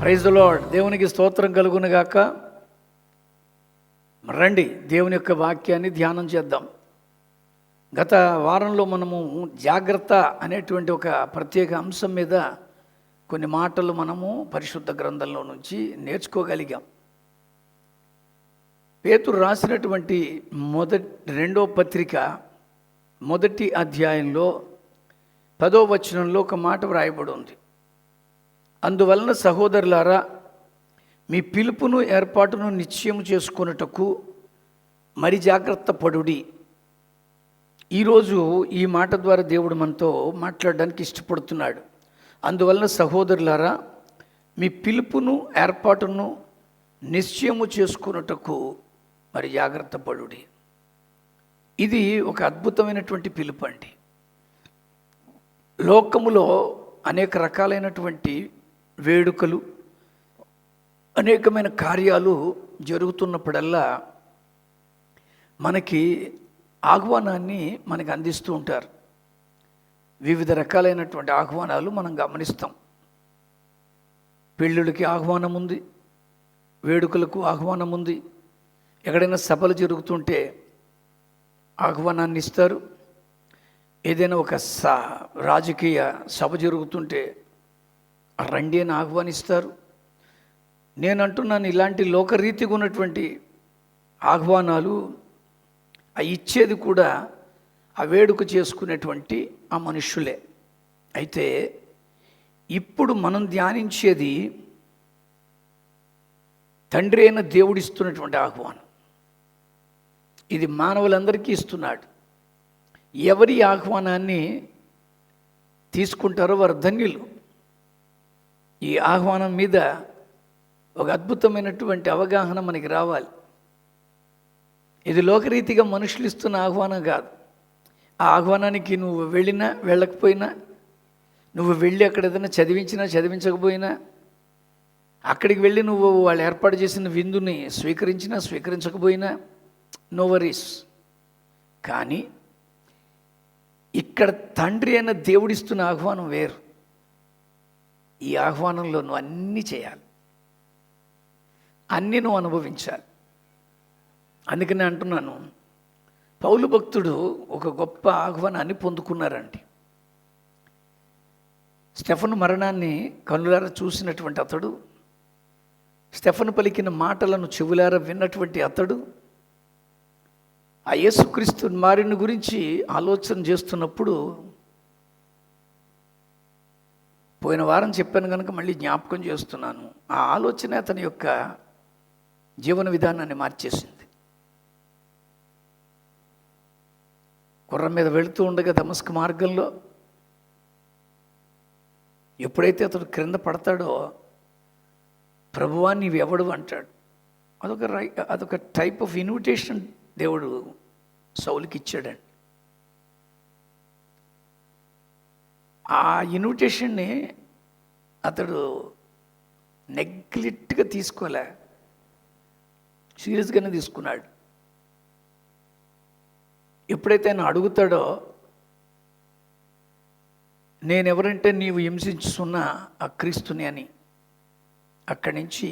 Praise the lord. దేవునికి స్తోత్రం కలుగును గాక. రండి దేవుని యొక్క వాక్యాన్ని ధ్యానం చేద్దాం. గత వారంలో మనము జాగ్రత్త అనేటువంటి ఒక ప్రత్యేక అంశం మీద కొన్ని మాటలు మనము పరిశుద్ధ గ్రంథంలో నుంచి నేర్చుకోగలిగాం. పేతురు రాసినటువంటి రెండో పత్రిక మొదటి అధ్యాయంలో 10వ వచనంలో ఒక మాట వ్రాయబడి ఉంది. అందువలన సహోదరులారా, మీ పిలుపును ఏర్పాటును నిశ్చయం చేసుకొనుటకు మరి జాగ్రత్త పడుడి. ఈరోజు ఈ మాట ద్వారా దేవుడు మనతో మాట్లాడడానికి ఇష్టపడుతున్నాడు. అందువలన సహోదరులారా, మీ పిలుపును ఏర్పాటును నిశ్చయము చేసుకొనుటకు మరి జాగ్రత్త పడుడి. ఇది ఒక అద్భుతమైనటువంటి పిలుపు అండి. లోకములో అనేక రకాలైనటువంటి వేడుకలు, అనేకమైన కార్యాలు జరుగుతున్నప్పుడల్లా మనకి ఆహ్వానాన్ని మనకు అందిస్తూ ఉంటారు. వివిధ రకాలైనటువంటి ఆహ్వానాలు మనం గమనిస్తాం. పెళ్ళిళ్ళకి ఆహ్వానం ఉంది, వేడుకలకు ఆహ్వానం ఉంది. ఎక్కడైనా సభలు జరుగుతుంటే ఆహ్వానాన్ని ఇస్తారు. ఏదైనా ఒక రాజకీయ సభ జరుగుతుంటే రండి అని ఆహ్వానిస్తారు. నేను అంటున్నాను, ఇలాంటి లోకరీతిగా ఉన్నటువంటి ఆహ్వానాలు ఇచ్చేది కూడా ఆ వేడుక చేసుకునేటువంటి ఆ మనుష్యులే. అయితే ఇప్పుడు మనం ధ్యానించేది తండ్రి అయిన దేవుడిస్తున్నటువంటి ఆహ్వానం. ఇది మానవులందరికీ ఇస్తున్నాడు. ఎవరి ఆహ్వానాన్ని తీసుకుంటారో వారు ధన్యులు. ఈ ఆహ్వానం మీద ఒక అద్భుతమైనటువంటి అవగాహన మనకి రావాలి. ఇది లోకరీతిగా మనుషులు ఇస్తున్న ఆహ్వానం కాదు. ఆ ఆహ్వానానికి నువ్వు వెళ్ళినా వెళ్ళకపోయినా, నువ్వు వెళ్ళి అక్కడ ఏదైనా చదివించినా చదివించకపోయినా, అక్కడికి వెళ్ళి నువ్వు వాళ్ళు ఏర్పాటు చేసిన విందుని స్వీకరించినా స్వీకరించకపోయినా నో వరీస్. కానీ ఇక్కడ తండ్రి అయిన దేవుడిస్తున్న ఆహ్వానం వేరు. ఈ ఆహ్వానంలో నువ్వు అన్నీ చేయాలి, అన్నీ నువ్వు అనుభవించాలి. అందుకని అంటున్నాను, పౌలు భక్తుడు ఒక గొప్ప ఆహ్వానాన్ని పొందుకున్నారండి. స్టెఫను మరణాన్ని కనులారా చూసినటువంటి అతడు, స్టెఫను పలికిన మాటలను చెవులారా విన్నటువంటి అతడు, ఆ యేసుక్రీస్తు మారిని గురించి ఆలోచన చేస్తున్నప్పుడు, పోయిన వారం చెప్పాను కనుక మళ్ళీ జ్ఞాపకం చేస్తున్నాను, ఆ ఆలోచన అతని యొక్క జీవన విధానాన్ని మార్చేసింది. గుర్రం మీద వెళుతూ ఉండగా దమస్క మార్గంలో ఎప్పుడైతే అతడు క్రింద పడతాడో, ప్రభువా నీవెవడు అంటాడు. అదొక టైప్ ఆఫ్ ఇన్విటేషన్ దేవుడు సౌలుకి ఇచ్చాడండి. ఆ ఇన్విటేషన్ని అతడు నెగ్లెక్ట్గా తీసుకోలే, సీరియస్గానే తీసుకున్నాడు. ఎప్పుడైతే ఆయన అడుగుతాడో, నేనెవరంటే నీవు హింసించుతున్న ఆ క్రీస్తుని అని, అక్కడి నుంచి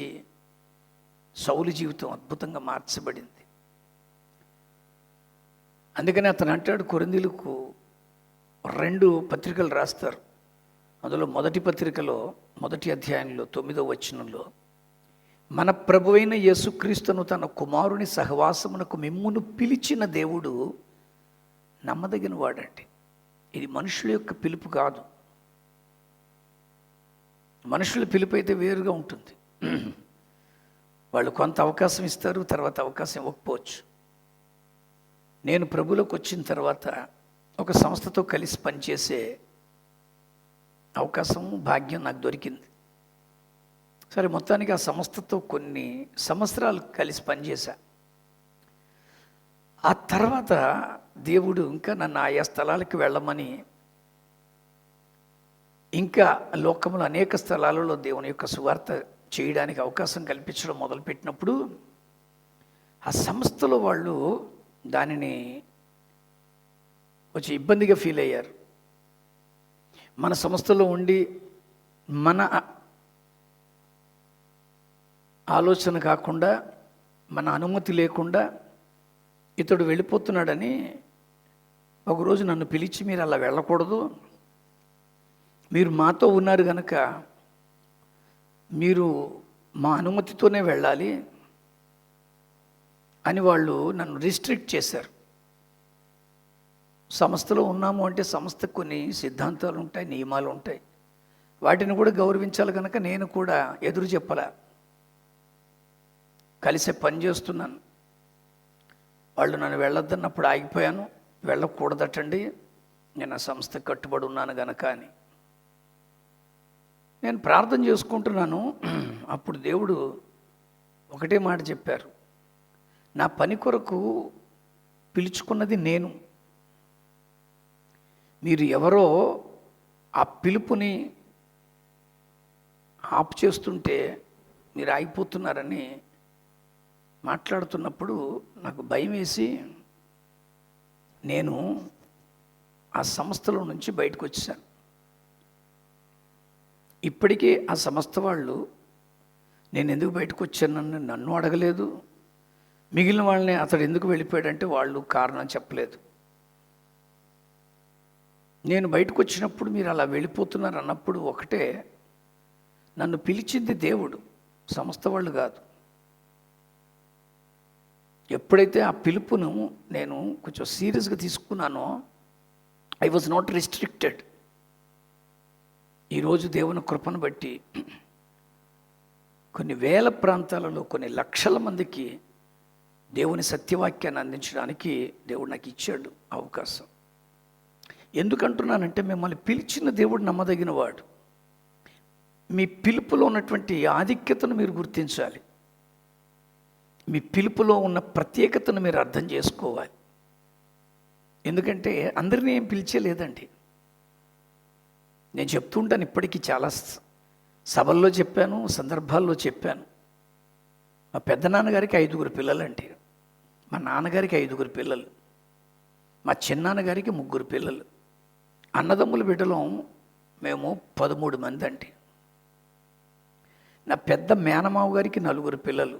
సౌలు జీవితం అద్భుతంగా మార్చబడింది. అందుకని అతను అంటాడు, కొరింథీయులకు 2 పత్రికలు రాస్తారు. అందులో మొదటి పత్రికలో 1వ అధ్యాయంలో 9వ వచనంలో, మన ప్రభువైన యేసుక్రీస్తును తన కుమారుని సహవాసమునకు మిమ్మును పిలిచిన దేవుడు నమ్మదగిన వాడండి. ఇది మనుషుల యొక్క పిలుపు కాదు. మనుషుల పిలుపు అయితే వేరుగా ఉంటుంది. వాళ్ళు కొంత అవకాశం ఇస్తారు, తర్వాత అవకాశం ఇవ్వకపోవచ్చు. నేను ప్రభువులోకి వచ్చిన తర్వాత ఒక సంస్థతో కలిసి పనిచేసే అవకాశం, భాగ్యం నాకు దొరికింది. సరే, మొత్తానికి ఆ సంస్థతో కొన్ని సంవత్సరాలు కలిసి పనిచేశా. ఆ తర్వాత దేవుడు ఇంకా నన్ను ఆయా స్థలాలకు వెళ్ళమని, ఇంకా లోకంలో అనేక స్థలాలలో దేవుని యొక్క సువార్త చేయడానికి అవకాశం కల్పించడం మొదలుపెట్టినప్పుడు, ఆ సంస్థలో వాళ్ళు దానిని కొంచెం ఇబ్బందిగా ఫీల్ అయ్యారు. మన సంస్థలో ఉండి మన ఆలోచన కాకుండా, మన అనుమతి లేకుండా ఇతడు వెళ్ళిపోతున్నాడని ఒకరోజు నన్ను పిలిచి, మీరు అలా వెళ్ళకూడదు, మీరు మాతో ఉన్నారు కనుక మీరు మా అనుమతితోనే వెళ్ళాలి అని వాళ్ళు నన్ను రిస్ట్రిక్ట్ చేశారు. సంస్థలో ఉన్నాము అంటే సంస్థకు కొన్ని సిద్ధాంతాలు ఉంటాయి, నియమాలు ఉంటాయి, వాటిని కూడా గౌరవించాలి కనుక నేను కూడా ఎదురు చెప్పలే, కలిసే పని చేస్తున్నాను. వాళ్ళు నన్ను వెళ్ళొద్దన్నప్పుడు ఆగిపోయాను. వెళ్ళకూడదటండి, నేను ఆ సంస్థకు కట్టుబడి ఉన్నాను గనక అని నేను ప్రార్థన చేసుకుంటున్నాను. అప్పుడు దేవుడు ఒకటే మాట చెప్పారు, నా పని కొరకు పిలుచుకున్నది నేను, మీరు ఎవరో ఆ పిలుపుని ఆపు చేస్తుంటే మీరు ఆగిపోతున్నారని మాట్లాడుతున్నప్పుడు నాకు భయం వేసి నేను ఆ సంస్థలో నుంచి బయటకు వచ్చాను. ఇప్పటికే ఆ సంస్థ వాళ్ళు నేను ఎందుకు బయటకు వచ్చానని నన్ను అడగలేదు, మిగిలిన వాళ్ళని అతడు ఎందుకు వెళ్ళిపోయాడంటే వాళ్ళు కారణం చెప్పలేదు. నేను బయటకు వచ్చినప్పుడు మీరు అలా వెళ్ళిపోతున్నారు అన్నప్పుడు ఒకటే, నన్ను పిలిచింది దేవుడు, సంస్థ వాళ్ళు కాదు. ఎప్పుడైతే ఆ పిలుపును నేను కొంచెం సీరియస్గా తీసుకున్నానో, ఐ వాజ్ నాట్ రిస్ట్రిక్టెడ్. ఈరోజు దేవుని కృపను బట్టి కొన్ని వేల ప్రాంతాలలో కొన్ని లక్షల మందికి దేవుని సత్యవాక్యాన్ని అందించడానికి దేవుడు నాకు ఇచ్చాడు అవకాశం. ఎందుకంటున్నానంటే, మిమ్మల్ని పిలిచిన దేవుడు నమ్మదగిన వాడు. మీ పిలుపులో ఉన్నటువంటి ఆధిక్యతను మీరు గుర్తించాలి, మీ పిలుపులో ఉన్న ప్రత్యేకతను మీరు అర్థం చేసుకోవాలి. ఎందుకంటే అందరినీ ఏం పిలిచేలేదండి. నేను చెప్తుంటాను, ఇప్పటికీ చాలా సభల్లో చెప్పాను, సందర్భాల్లో చెప్పాను. మా పెద్దనాన్నగారికి 5 పిల్లలండి, మా నాన్నగారికి 5 పిల్లలు, మా చిన్నాన్నగారికి 3 పిల్లలు, అన్నదమ్ముల బిడ్డలో మేము 13 మంది అండి. నా పెద్ద మేనమావ గారికి 4 పిల్లలు,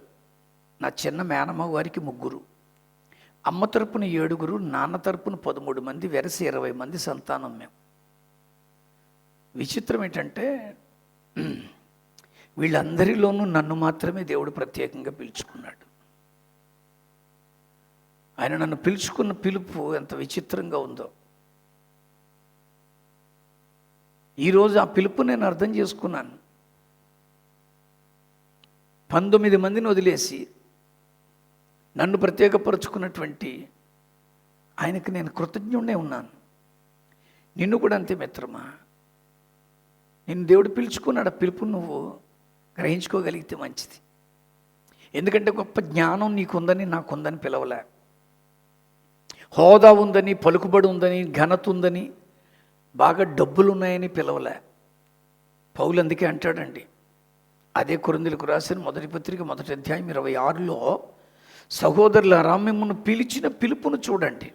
నా చిన్న మేనమావ గారికి 3, అమ్మ తరపున 7, నాన్న తరపున 13 మంది, వెరసి 20 మంది సంతానం మేము. విచిత్రం ఏంటంటే, వీళ్ళందరిలోనూ నన్ను మాత్రమే దేవుడు ప్రత్యేకంగా పిలుచుకున్నాడు. ఆయన నన్ను పిలుచుకున్న పిలుపు ఎంత విచిత్రంగా ఉందో. ఈరోజు ఆ పిలుపు నేను అర్థం చేసుకున్నాను. 19 మందిని వదిలేసి నన్ను ప్రత్యేకపరుచుకున్నటువంటి ఆయనకు నేను కృతజ్ఞుడే ఉన్నాను. నిన్ను కూడా అంతే మిత్రమా. నిన్ను దేవుడు పిలుచుకున్నాడు, ఆ పిలుపు నువ్వు గ్రహించుకోగలిగితే మంచిది. ఎందుకంటే గొప్ప జ్ఞానం నీకుందని నాకుందని పిలవలే, హోదా ఉందని, పలుకుబడి ఉందని, ఘనత ఉందని, బాగా డబ్బులు ఉన్నాయని పిలవలే. పౌలు అందుకే అంటాడండి, అదే కొరింథీయులకు రాసిన 1వ పత్రిక 1వ అధ్యాయం 26లో, సహోదరులారా మిమ్మల్ని పిలిచిన పిలుపును చూడండి,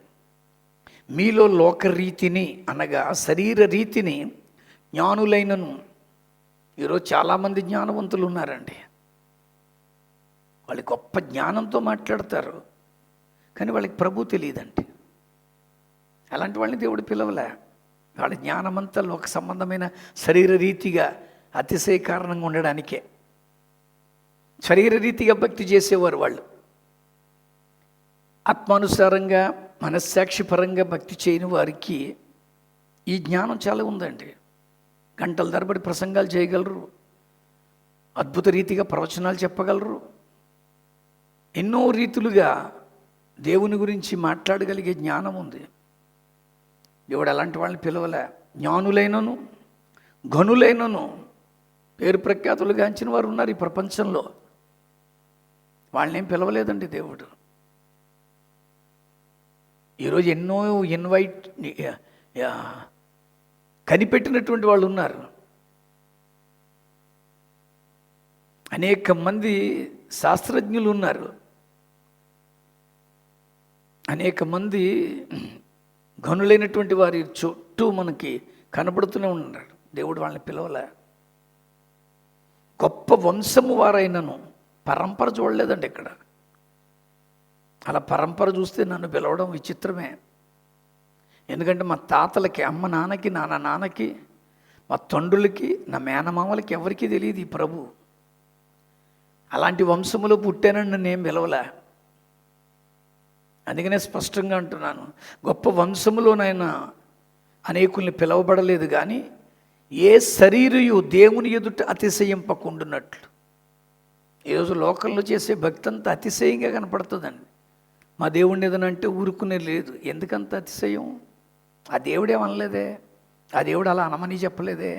మీలో లోకరీతిని అనగా శరీర రీతిని జ్ఞానులైనను. ఈరోజు చాలామంది జ్ఞానవంతులు ఉన్నారండి, వాళ్ళు గొప్ప జ్ఞానంతో మాట్లాడతారు, కానీ వాళ్ళకి ప్రభు తెలియదండి. అలాంటి వాళ్ళని దేవుడు పిలవలే. వాళ్ళ జ్ఞానమంతా లోక సంబంధమైన శరీర రీతిగా అతిశయ కారణంగా ఉండడానికే. శరీర రీతిగా భక్తి చేసేవారు వాళ్ళు. ఆత్మానుసారంగా మనస్సాక్షిపరంగా భక్తి చేయని వారికి ఈ జ్ఞానం చాలా ఉందండి. గంటల తరబడి ప్రసంగాలు చేయగలరు, అద్భుత రీతిగా ప్రవచనాలు చెప్పగలరు, ఎన్నో రీతులుగా దేవుని గురించి మాట్లాడగలిగే జ్ఞానం ఉంది. దేవుడు అలాంటి వాళ్ళని పిలవలే. జ్ఞానులైనను ఘనులైనను పేరు ప్రఖ్యాతులు గాంచిన వారు ఉన్నారు ఈ ప్రపంచంలో, వాళ్ళని ఏం పిలవలేదండి దేవుడు. ఈరోజు ఎన్నో కనిపెట్టినటువంటి వాళ్ళు ఉన్నారు. అనేక మంది శాస్త్రజ్ఞులు ఉన్నారు, అనేక మంది ఘనులైనటువంటి వారి చుట్టూ మనకి కనబడుతూనే ఉన్నారు. దేవుడు వాళ్ళని పిలవలే. గొప్ప వంశము వారైనను పరంపర చూడలేదండి ఇక్కడ. అలా పరంపర చూస్తే నన్ను పిలవడం విచిత్రమే. ఎందుకంటే మా తాతలకి, అమ్మ నాన్నకి, నాన్న నాన్నకి, మా తండ్రులకి, నా మేనమామలకి ఎవరికీ తెలియదు ఈ ప్రభు. అలాంటి వంశములో పుట్టానని నన్ను ఏం పిలవలే. అందుకనే స్పష్టంగా అంటున్నాను, గొప్ప వంశములోనైనా అనేకుల్ని పిలవబడలేదు, కానీ ఏ శరీరయు దేవుని ఎదుట అతిశయింపకుండునట్లు. ఈరోజు లోకంలో చేసే భక్తి అంతా అతిశయంగా కనపడుతుందండి. మా దేవుడిని ఏదనంటే ఊరుకునే లేదు. ఎందుకంత అతిశయం? ఆ దేవుడేమనలేదే, ఆ దేవుడు అలా అనమని చెప్పలేదే.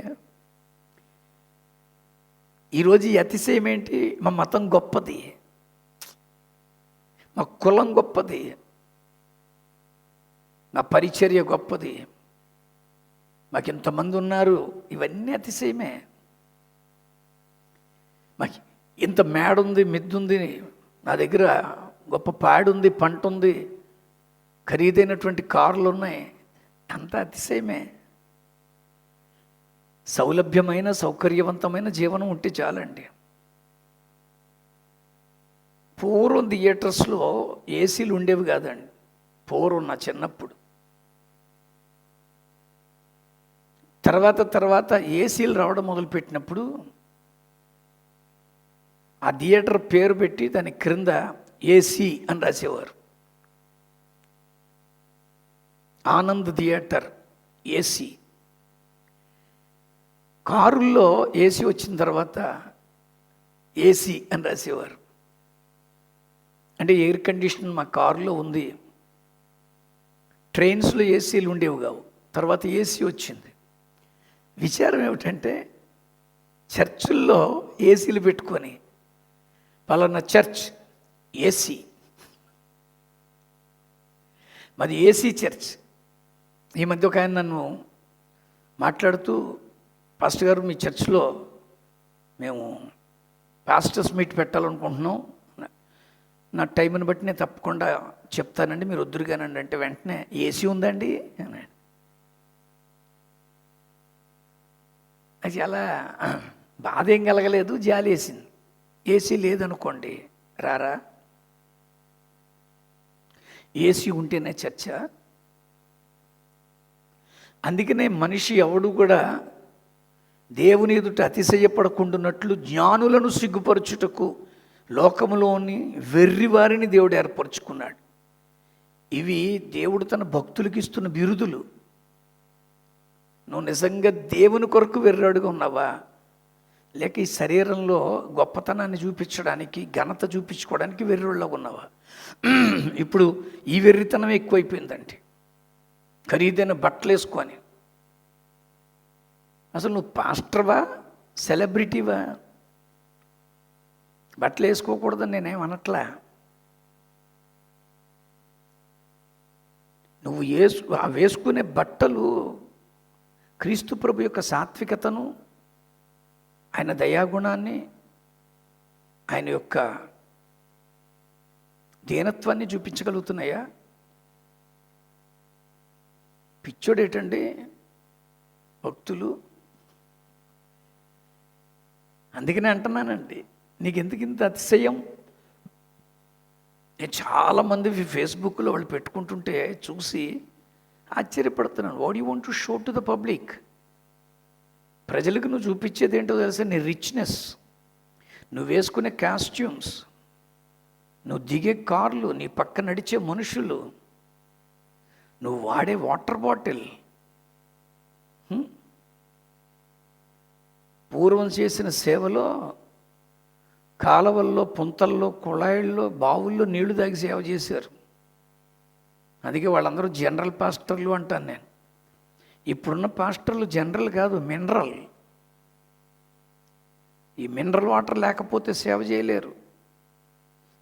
ఈరోజు ఈ అతిశయం ఏంటి? మా మతం గొప్పది, మా కులం గొప్పది, నా పరిచర్య గొప్పది, మాకు ఇంతమంది ఉన్నారు, ఇవన్నీ అతిశయమే. మాకు ఇంత మేడ ఉంది, మిద్దుంది, నా దగ్గర గొప్ప పాడుంది, పంట ఉంది, ఖరీదైనటువంటి కార్లు ఉన్నాయి, అంతా అతిశయమే. సౌలభ్యమైన సౌకర్యవంతమైన జీవనం ఉంటే చాలండి. పూర్వం థియేటర్స్లో ఏసీలు ఉండేవి కాదండి. పూర్వం నా చిన్నప్పుడు. తర్వాత ఏసీలు రావడం మొదలుపెట్టినప్పుడు ఆ థియేటర్ పేరు పెట్టి దాని క్రింద ఏసీ అని రాసేవారు. Anand theatre AC. కారుల్లో ఏసీ వచ్చిన తర్వాత ఏసీ అని రాసేవారు. అంటే ఎయిర్ కండిషన్ మా కారులో ఉంది. ట్రైన్స్లో ఏసీలు ఉండేవి కావు, తర్వాత ఏసీ వచ్చింది. విచారం ఏమిటంటే, చర్చిల్లో ఏసీలు పెట్టుకొని పలానా చర్చ్ ఏసీ, మాది ఏసీ చర్చ్. ఈ మధ్య ఒక ఆయన నన్ను మాట్లాడుతూ, పాస్టర్ గారు మీ చర్చ్లో మేము పాస్టర్స్ మీట్ పెట్టాలనుకుంటున్నాం, నా టైంని బట్టి నేను తప్పకుండా చెప్తానండి, మీరు వద్దురుగానండి అంటే, వెంటనే ఏసీ ఉందండి అన్నాడు. అది చాలా బాధ ఏం కలగలేదు, జాలి వేసింది. ఏసీ లేదనుకోండి, రారా? ఏసీ ఉంటేనే చర్చ. అందుకనే మనిషి ఎవడు కూడా దేవుని ఎదుట అతిశయపడకుండానట్లు జ్ఞానులను సిగ్గుపరచుటకు లోకములోని వెర్రివారిని దేవుడు ఏర్పరచుకున్నాడు. ఇవి దేవుడు తన భక్తులకు ఇస్తున్న బిరుదులు. నువ్వు నిజంగా దేవుని కొరకు వెర్రాడుగా ఉన్నావా, లేక ఈ శరీరంలో గొప్పతనాన్ని చూపించడానికి, ఘనత చూపించుకోవడానికి వెర్రోళ్ళగా ఉన్నావా? ఇప్పుడు ఈ వెర్రితనం ఎక్కువైపోయిందండి. ఖరీదైన బట్టలు వేసుకొని, అసలు నువ్వు పాస్టర్వా, సెలబ్రిటీవా? బట్టలు వేసుకోకూడదని నేనేమనట్లా. నువ్వు వేసుకునే బట్టలు క్రీస్తు ప్రభు యొక్క సాత్వికతను, ఆయన దయాగుణాన్ని, ఆయన యొక్క దీనత్వాన్ని చూపించగలుగుతున్నాయా? పిచ్చోడేటండి భక్తులు. అందుకనే అంటున్నానండి, నీకెందుకు ఇంత అతిశయం? నేను చాలామంది ఫేస్బుక్లో వాళ్ళు పెట్టుకుంటుంటే చూసి ఆశ్చర్యపడుతున్నాను. What you want to show to the public? ప్రజలకు నువ్వు చూపించేది ఏంటో తెలుసా? నీ రిచ్నెస్, నువ్వు వేసుకునే కాస్ట్యూమ్స్, నువ్వు దిగే కార్లు, నీ పక్క నడిచే మనుషులు, నువ్వు వాడే వాటర్ బాటిల్. పూర్వం చేసిన సేవలో కాలవల్లో, పుంతల్లో, కుళాయిల్లో, బావుల్లో నీళ్లు తాగి సేవ చేశారు. అందుకే వాళ్ళందరూ జనరల్ పాస్టర్లు అంటాను నేను. ఇప్పుడున్న పాస్టర్లు జనరల్ కాదు, మినరల్. ఈ మినరల్ వాటర్ లేకపోతే సేవ చేయలేరు.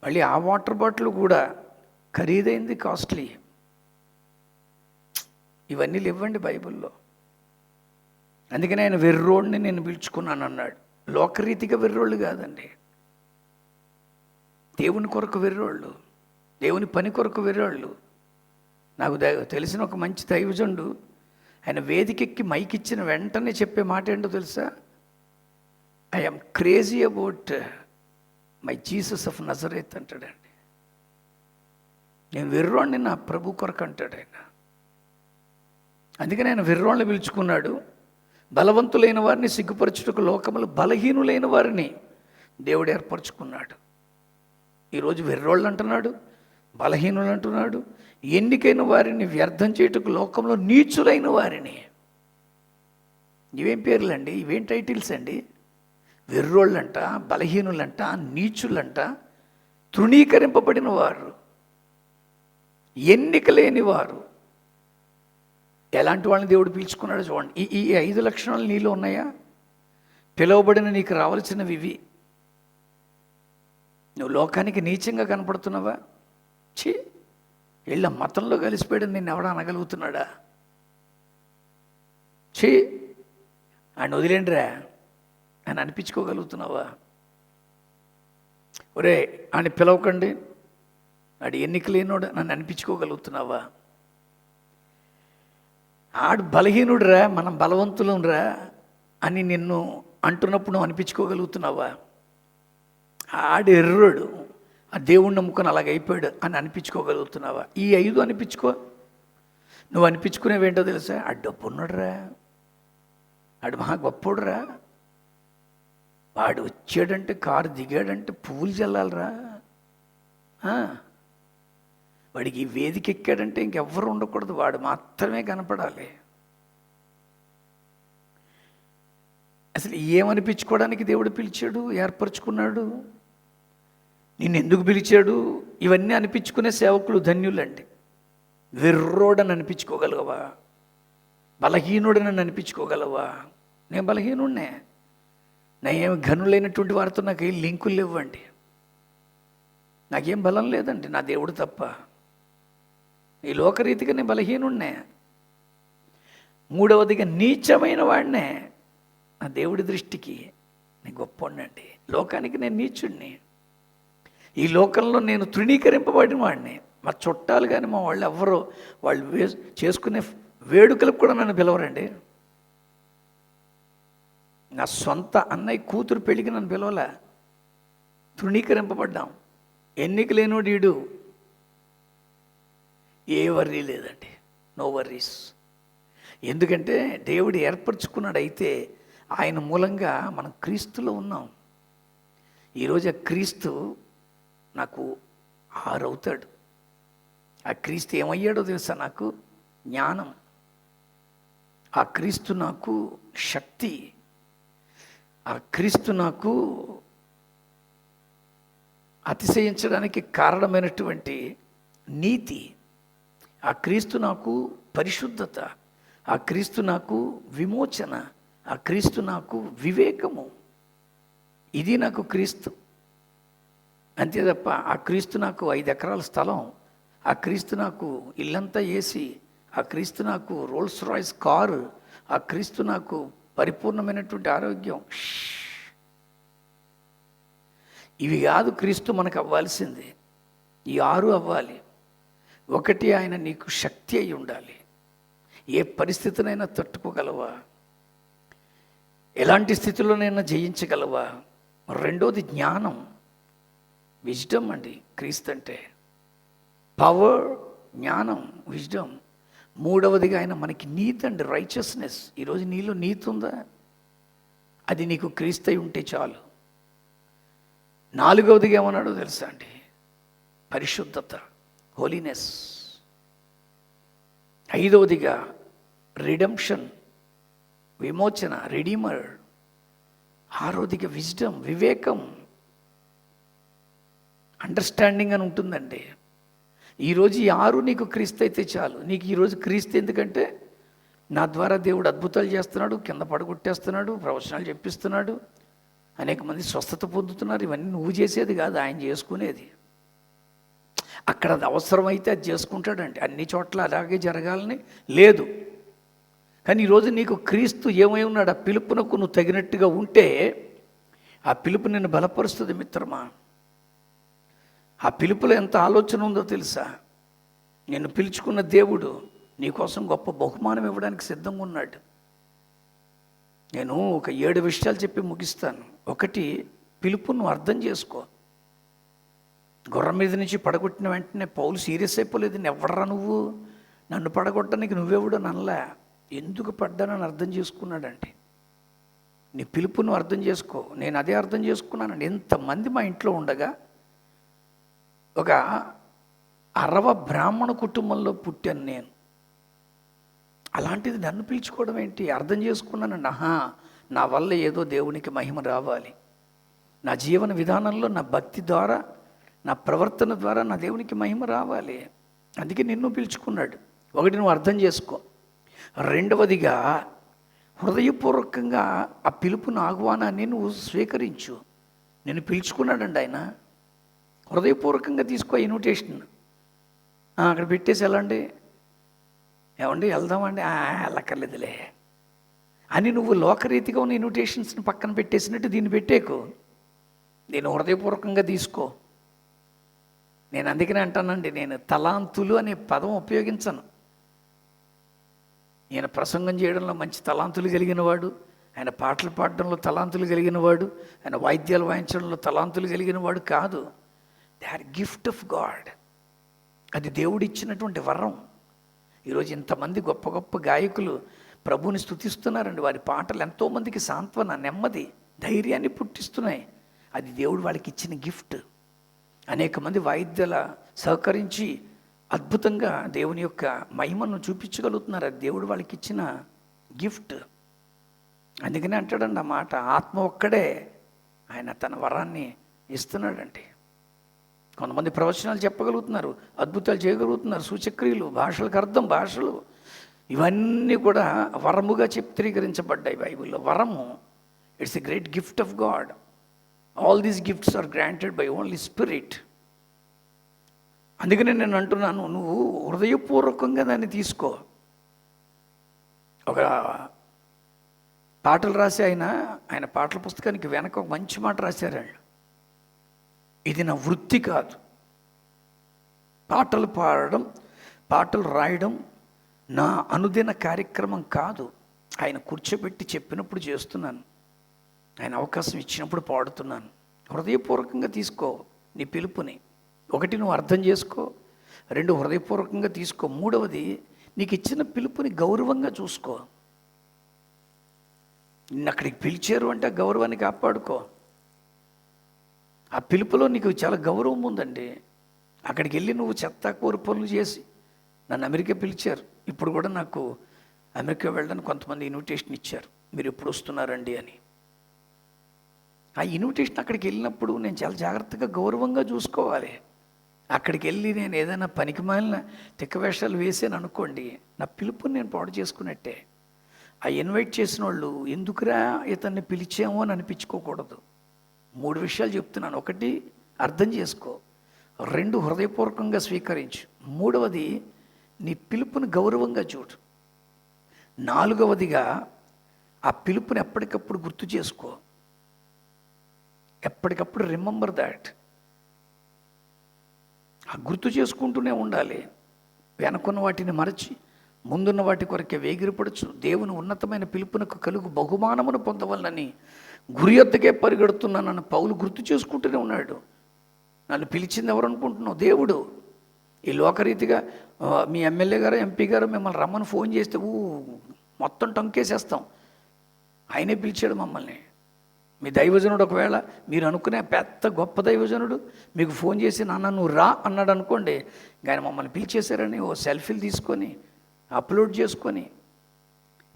మళ్ళీ ఆ వాటర్ బాటిల్ కూడా ఖరీదైంది, కాస్ట్లీ. ఇవన్నీ ఇవ్వండి బైబిల్లో. అందుకని ఆయన వెర్రోడిని నేను పిలుచుకున్నాను అన్నాడు. లోకరీతిగా వెర్రోళ్ళు కాదండి, దేవుని కొరకు వెర్రోళ్ళు, దేవుని పని కొరకు వెర్రోళ్ళు. నాకు తెలిసిన ఒక మంచి దైవజనుడు, ఆయన వేదికెక్కి మైక్ ఇచ్చిన వెంటనే చెప్పే మాట ఏంటో తెలుసా? I am crazy about my Jesus of Nazareth అంటాడండి. నేను వెర్రోడిని నా ప్రభు కొరకు అంటాడు ఆయన. అందుకని ఆయన వెర్రోళ్ళని పిలుచుకున్నాడు. బలవంతులైన వారిని సిగ్గుపరచుటకు లోకములు బలహీనులైన వారిని దేవుడు ఏర్పరచుకున్నాడు. ఈరోజు వెర్రోళ్ళు అంటున్నాడు, బలహీనులు అంటున్నాడు. ఎన్నికైన వారిని వ్యర్థం చేయుటకు లోకంలో నీచులైన వారిని. ఇవేం పేర్లండి, ఇవేం టైటిల్స్ అండి? వెర్రోళ్ళంట, బలహీనులంట, నీచులంట, తృణీకరింపబడిన వారు, ఎన్నిక లేని వారు. ఎలాంటి వాళ్ళని దేవుడు పిలుచుకున్నాడు చూడండి. ఈ 5 లక్షణాలు నీలో ఉన్నాయా? పిలువబడిన నీకు రావాల్సినవి ఇవి. నువ్వు లోకానికి నీచంగా కనపడుతున్నావా? వీళ్ళ మతంలో కలిసిపోయాడు నిన్ను ఎవడా అనగలుగుతున్నాడా? ఆయన వదిలేండిరా అని అనిపించుకోగలుగుతున్నావా? ఒరే ఆయన పిలవకండి, ఆడు ఎన్నిక లేనోడు నన్ను అనిపించుకోగలుగుతున్నావా? ఆడు బలహీనుడురా, మనం బలవంతులంరా అని నిన్ను అంటున్నప్పుడు నువ్వు అనిపించుకోగలుగుతున్నావా? ఆడు ఎర్రోడు, ఆ దేవుణ్ణి నమ్ముకొని అలాగైపోయాడు అని అనిపించుకోగలుగుతున్నావా? ఈ 5 అనిపించుకో. నువ్వు అనిపించుకునేవేంటో తెలుసా? ఆడు డబ్బు ఉన్నాడురా, ఆడు మహా గొప్పోడురా, వాడు వచ్చాడంటే కారు దిగాడంటే పువ్వులు చల్లాలరా, వాడికి ఈ వేదిక ఎక్కాడంటే ఇంకెవ్వరు ఉండకూడదు, వాడు మాత్రమే కనపడాలి. అసలు ఏమనిపించుకోవడానికి దేవుడు పిలిచాడు, ఏర్పరచుకున్నాడు? నిన్ను ఎందుకు పిలిచాడు? ఇవన్నీ అనిపించుకునే సేవకులు ధన్యులండి. వెర్రోడని అనిపించుకోగలవా? బలహీనుడని అనిపించుకోగలవా? నేను బలహీనుడినే. నా ఏమి ఘనులైనటువంటి వారితో నాకు ఏం లింకులు లేవండి. నాకేం బలం లేదండి, నా దేవుడు తప్ప. ఈ లోకరీతిగా నేను బలహీనుడినే. 3వదిగా నీచమైన వాడినే. నా దేవుడి దృష్టికి నేను గొప్పవాడినండి. లోకానికి నేను నీచుడిని. ఈ లోకంలో నేను తృణీకరింపబడిన వాడిని. మా చుట్టాలు కానీ మా వాళ్ళు ఎవరో వాళ్ళు చేసుకునే వేడుకలకు కూడా నన్ను పిలవరండి. నా సొంత అన్నయ్య కూతురు పెళ్ళికి నన్ను పిలవలే. తృణీకరింపబడ్డాం. ఎన్నిక లేనోడు ఈడు. ఏ వర్రీ లేదండి, నో వర్రీస్. ఎందుకంటే దేవుడు ఏర్పరచుకున్నాడు. అయితే ఆయన మూలంగా మనం క్రీస్తులో ఉన్నాం. ఈరోజు ఆ క్రీస్తు నాకు 6 అవుతాడు. ఆ క్రీస్తు ఏమయ్యాడో తెలుసా? నాకు జ్ఞానం. ఆ క్రీస్తు నాకు శక్తి. ఆ క్రీస్తు నాకు అతిశయించడానికి కారణమైనటువంటి నీతి. ఆ క్రీస్తు నాకు పరిశుద్ధత. ఆ క్రీస్తు నాకు విమోచన. ఆ క్రీస్తు నాకు వివేకము. ఇది నాకు క్రీస్తు. అంతే తప్ప ఆ క్రీస్తు నాకు 5 ఎకరాల స్థలం, ఆ క్రీస్తు నాకు ఇల్లంతా వేసి, ఆ క్రీస్తు నాకు రోల్స్ రాయ్స్ కారు, ఆ క్రీస్తు నాకు పరిపూర్ణమైనటువంటి ఆరోగ్యం, ఇవి కాదు క్రీస్తు మనకు అవ్వాల్సింది. ఈ 6 అవ్వాలి. 1, ఆయన నీకు శక్తి అయి ఉండాలి. ఏ పరిస్థితినైనా తట్టుకోగలవా? ఎలాంటి స్థితిలోనైనా జయించగలవా? 2వది జ్ఞానం, విజ్డమ్ అండి. క్రీస్తు అంటే పవర్, జ్ఞానం, విజ్డమ్. 3వదిగా ఆయన మనకి నీతి అండి, రైచియస్నెస్. ఈరోజు నీలో నీతి ఉందా? అది నీకు క్రీస్తు అయి ఉంటే చాలు. 4వదిగా ఏమన్నాడో తెలుసా అండి? పరిశుద్ధత, హోలీనెస్. 5వదిగా రిడెంప్షన్, విమోచన, రెడీమర్. 6వదిగా విజ్డమ్, వివేకం, అండర్స్టాండింగ్ అని ఉంటుందండి. ఈరోజు ఈ 6 నీకు క్రీస్తు అయితే చాలు. నీకు ఈరోజు క్రీస్తు ఎందుకంటే నా ద్వారా దేవుడు అద్భుతాలు చేస్తున్నాడు, కింద పడగొట్టేస్తున్నాడు, ప్రవచనాలు చెప్పిస్తున్నాడు, అనేక మంది స్వస్థత పొందుతున్నారు. ఇవన్నీ నువ్వు చేసేది కాదు, ఆయన చేసుకునేది. అక్కడ అది అవసరమైతే అది చేసుకుంటాడండి. అన్ని చోట్ల అలాగే జరగాలని లేదు. కానీ ఈరోజు నీకు క్రీస్తు ఏమై ఉన్నాడు? ఆ పిలుపునకు నువ్వు తగినట్టుగా ఉంటే ఆ పిలుపు నిన్ను బలపరుస్తుంది మిత్రమా. ఆ పిలుపులో ఎంత ఆలోచన ఉందో తెలుసా? నిన్ను పిలుచుకున్న దేవుడు నీకోసం గొప్ప బహుమానం ఇవ్వడానికి సిద్ధంగా ఉన్నాడు. నేను ఒక 7 విషయాలు చెప్పి ముగిస్తాను. 1, పిలుపును అర్థం చేసుకో. గుర్రం మీద నుంచి పడగొట్టిన వెంటనే పౌలు సీరియస్ అయిపోలేదు. ఎవడరా నువ్వు, నన్ను పడగొట్టడానికి నువ్వెవడో నన్నలా, ఎందుకు పడ్డానని అర్థం చేసుకున్నాడంటే, నీ పిలుపును అర్థం చేసుకో. నేను అదే అర్థం చేసుకున్నానండి. ఎంతమంది మా ఇంట్లో ఉండగా ఒక అరవ బ్రాహ్మణ కుటుంబంలో పుట్టాను నేను. అలాంటిది నన్ను పిలుచుకోవడం ఏంటి? అర్థం చేసుకున్నానండి. నా వల్ల ఏదో దేవునికి మహిమ రావాలి, నా జీవన విధానంలో నా భక్తి ద్వారా, నా ప్రవర్తన ద్వారా నా దేవునికి మహిమ రావాలి. అందుకే నిన్ను పిలుచుకున్నాడు. ఒకటి, నువ్వు అర్థం చేసుకో. రెండవదిగా, హృదయపూర్వకంగా ఆ పిలుపును, ఆహ్వానాన్ని నువ్వు స్వీకరించు. నిన్ను పిలుచుకున్నాడండి ఆయన. హృదయపూర్వకంగా తీసుకో ఇన్విటేషన్. అక్కడ పెట్టేసి వెళ్ళండి, ఏమండి వెళ్దామండి, వెళ్ళక్కర్లేదులే అని నువ్వు లోకరీతిగా ఉన్న ఇన్విటేషన్స్ని పక్కన పెట్టేసినట్టు దీన్ని పెట్టేకు. నేను హృదయపూర్వకంగా తీసుకో. నేను అందుకనే అంటానండి, నేను తలాంతులు అనే పదం ఉపయోగించను. ఈయన ప్రసంగం చేయడంలో మంచి తలాంతులు కలిగిన వాడు, ఆయన పాటలు పాడడంలో తలాంతులు కలిగిన వాడు, ఆయన వాయిద్యాలు వాయించడంలో తలాంతులు కలిగిన వాడు కాదు. They are gift of God. అది దేవుడిచ్చినటువంటి వరం. ఈరోజు ఇంతమంది గొప్ప గొప్ప గాయకులు ప్రభువుని స్తుతిస్తున్నారండి. వారి పాటలు ఎంతోమందికి సాంత్వన, నెమ్మది, ధైర్యాన్ని పుట్టిస్తున్నాయి. అది దేవుడు వాళ్ళకి ఇచ్చిన గిఫ్ట్. అనేక మంది వాయిద్యాల సహకరించి అద్భుతంగా దేవుని యొక్క మహిమను చూపించగలుగుతున్నారు. అది దేవుడు వాళ్ళకి ఇచ్చిన గిఫ్ట్. అందుకనే అంటాడండి ఆ మాట, ఆత్మ ఒక్కడే ఆయన తన వరాన్ని ఇస్తున్నాడండి. కొంతమంది ప్రవచనాలు చెప్పగలుగుతున్నారు, అద్భుతాలు చేయగలుగుతున్నారు, సూచక్రియలు, భాషలకు అర్థం, భాషలు, ఇవన్నీ కూడా వరముగా చిత్రీకరించబడ్డాయి బైబిల్లో. వరము, it's a great gift of God. All these gifts are granted by only spirit. అందుకనే నేను అంటున్నాను, నువ్వు హృదయపూర్వకంగా దాన్ని తీసుకో. ఒక పాటలు రాసి ఆయన పాటల పుస్తకానికి వెనక ఒక మంచి మాట రాశారు వాళ్ళు. ఇది నా వృత్తి కాదు, పాటలు పాడడం, పాటలు రాయడం నా అనుదిన కార్యక్రమం కాదు. ఆయన కూర్చోబెట్టి చెప్పినప్పుడు చేస్తున్నాను, ఆయన అవకాశం ఇచ్చినప్పుడు పాడుతున్నాను. హృదయపూర్వకంగా తీసుకో నీ పిలుపుని. ఒకటి, నువ్వు అర్థం చేసుకో. రెండు, హృదయపూర్వకంగా తీసుకో. మూడవది, నీకు ఇచ్చిన పిలుపుని గౌరవంగా చూసుకో. నిన్ను అక్కడికి పిలిచారు అంటే ఆ గౌరవాన్ని కాపాడుకో. ఆ పిలుపులో నీకు చాలా గౌరవం ఉందండి. అక్కడికి వెళ్ళి నువ్వు చెత్త కూర పనులు చేసి, నన్ను అమెరికా పిలిచారు, ఇప్పుడు కూడా నాకు అమెరికా వెళ్ళడానికి కొంతమంది ఇన్విటేషన్ ఇచ్చారు, మీరు ఎప్పుడు వస్తున్నారండి అని. ఆ ఇన్విటేషన్ అక్కడికి వెళ్ళినప్పుడు నేను చాలా జాగ్రత్తగా గౌరవంగా చూసుకోవాలి. అక్కడికి వెళ్ళి నేను ఏదైనా పనికిమాలిన తిక్క వేషాలు వేసాను అనుకోండి, నా పిలుపుని నేను పాడు చేసుకున్నట్టే. ఆ ఇన్వైట్ చేసిన వాళ్ళు ఎందుకురా ఇతన్ని పిలిచామో అని అనిపించుకోకూడదు. 3 విషయాలు చెప్తున్నాను. ఒకటి, అర్థం చేసుకో. 2, హృదయపూర్వకంగా స్వీకరించు. 3వది, నీ పిలుపుని గౌరవంగా చూడు. 4వదిగా, ఆ పిలుపుని ఎప్పటికప్పుడు గుర్తు చేసుకో. ఎప్పటికప్పుడు రిమెంబర్ దాట్. ఆ గుర్తు చేసుకుంటూనే ఉండాలి. వెనకున్న వాటిని మరచి ముందున్న వాటి కొరకే వేగిరపడుచు దేవుని ఉన్నతమైన పిలుపునకు కలుగు బహుమానమును పొందవలనని గురి యొద్దకే పరిగెడుతున్నానన్న పౌలు గుర్తు చేసుకుంటూనే ఉన్నాడు. నన్ను పిలిచింది ఎవరు అనుకుంటున్నావు? దేవుడు. ఈ లోకరీతిగా మీ ఎమ్మెల్యే గారు, ఎంపీ గారు మిమ్మల్ని రమ్మని ఫోన్ చేస్తే మొత్తం టంకేసేస్తాం. ఆయనే పిలిచాడు మమ్మల్ని. మీ దైవజనుడు ఒకవేళ మీరు అనుకునే పెద్ద గొప్ప దైవజనుడు మీకు ఫోన్ చేసి నాన్న నువ్వు రా అన్నాడు అనుకోండి, ఆయన మమ్మల్ని పిలిచేశారని సెల్ఫీలు తీసుకొని అప్లోడ్ చేసుకొని.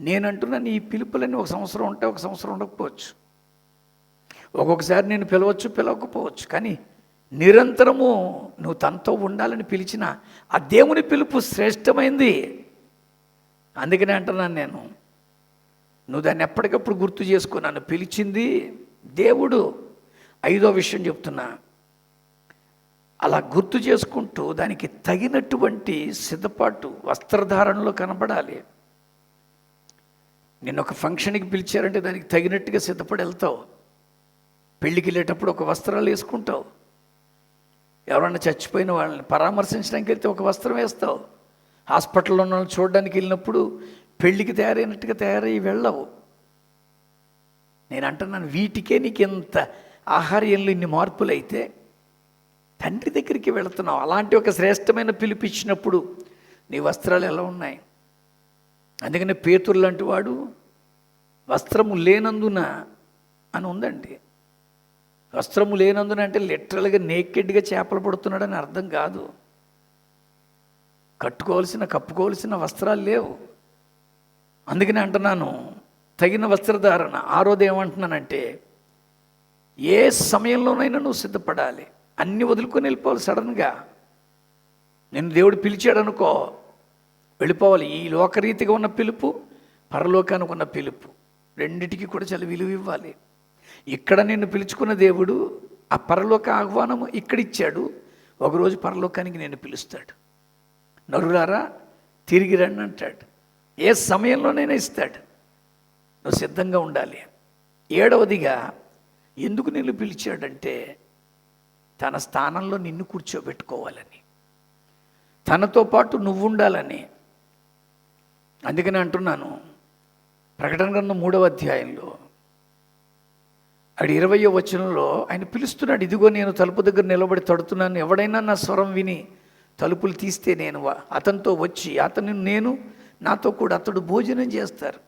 నేనంటున్నాను, ఈ పిలుపులన్నీ 1 సంవత్సరం ఉంటే 1 సంవత్సరం ఉండకపోవచ్చు. ఒక్కొక్కసారి నేను పిలవచ్చు, పిలవకపోవచ్చు. కానీ నిరంతరము నువ్వు తనతో ఉండాలని పిలిచిన ఆ దేవుని పిలుపు శ్రేష్టమైంది. అందుకనే అంటున్నాను నేను, నువ్వు దాన్ని ఎప్పటికప్పుడు గుర్తు చేసుకో. నన్ను పిలిచింది దేవుడు. 5వ విషయం చెప్తున్నా, అలా గుర్తు చేసుకుంటూ దానికి తగినటువంటి సిద్ధపాటు వస్త్రధారణలో కనబడాలి. నిన్న ఒక ఫంక్షన్కి పిలిచారంటే దానికి తగినట్టుగా సిద్ధపడి వెళ్తావు. పెళ్ళికి వెళ్ళేటప్పుడు ఒక వస్త్రాలు వేసుకుంటావు. ఎవరైనా చచ్చిపోయిన వాళ్ళని పరామర్శించడానికి వెళ్తే ఒక వస్త్రం వేస్తావు. హాస్పిటల్లో ఉన్న వాళ్ళని చూడడానికి వెళ్ళినప్పుడు పెళ్ళికి తయారైనట్టుగా తయారయ్యి వెళ్ళవు. నేను అంటున్నాను, వీటికే నీకు ఎంత ఆహార్యంలో ఇన్ని మార్పులు అయితే తండ్రి దగ్గరికి వెళుతున్నావు. అలాంటి ఒక శ్రేష్టమైన పిలుపు ఇచ్చినప్పుడు నీ వస్త్రాలు ఎలా ఉన్నాయి? అందుకనే పేతురు లాంటి వాడు వస్త్రము లేనందున అని ఉందండి. వస్త్రము లేనందున అంటే లిటరల్గా నేకెడ్గా చేపలు పడుతున్నాడని అర్థం కాదు. కప్పుకోవాల్సిన వస్త్రాలు లేవు. అందుకని అంటున్నాను, తగిన వస్త్రధారణ. ఆరోది ఏమంటున్నానంటే, ఏ సమయంలోనైనా నువ్వు సిద్ధపడాలి. అన్నీ వదులుకొని వెళ్ళిపోవాలి. సడన్గా నేను దేవుడు పిలిచాడు అనుకో, వెళ్ళిపోవాలి. ఈ లోకరీతిగా ఉన్న పిలుపు, పరలోకానికి ఉన్న పిలుపు, రెండిటికి కూడా చాలా విలువ ఇవ్వాలి. ఇక్కడ నిన్ను పిలుచుకున్న దేవుడు ఆ పరలోక ఆహ్వానం ఇక్కడ ఇచ్చాడు. ఒకరోజు పరలోకానికి నేను పిలుస్తాడు. నరులారా తిరిగి రండి అంటాడు. ఏ సమయంలోనైనా ఇస్తాడు. నువ్వు సిద్ధంగా ఉండాలి. 7వదిగా ఎందుకు నిన్ను పిలిచాడంటే, తన స్థానంలో నిన్ను కూర్చోబెట్టుకోవాలని, తనతో పాటు నువ్వు ఉండాలని. అందుకని అంటున్నాను, ప్రకటన గ్రంథం 3వ అధ్యాయంలో 20వ వచనంలో ఆయన పిలుస్తున్నాడు. ఇదిగో నేను తలుపు దగ్గర నిలబడి తడుతున్నాను. ఎవడైనా నా స్వరం విని తలుపులు తీస్తే నేను అతనితో వచ్చి, అతను నేను నాతో కూడా అతడు భోజనం చేస్తారు.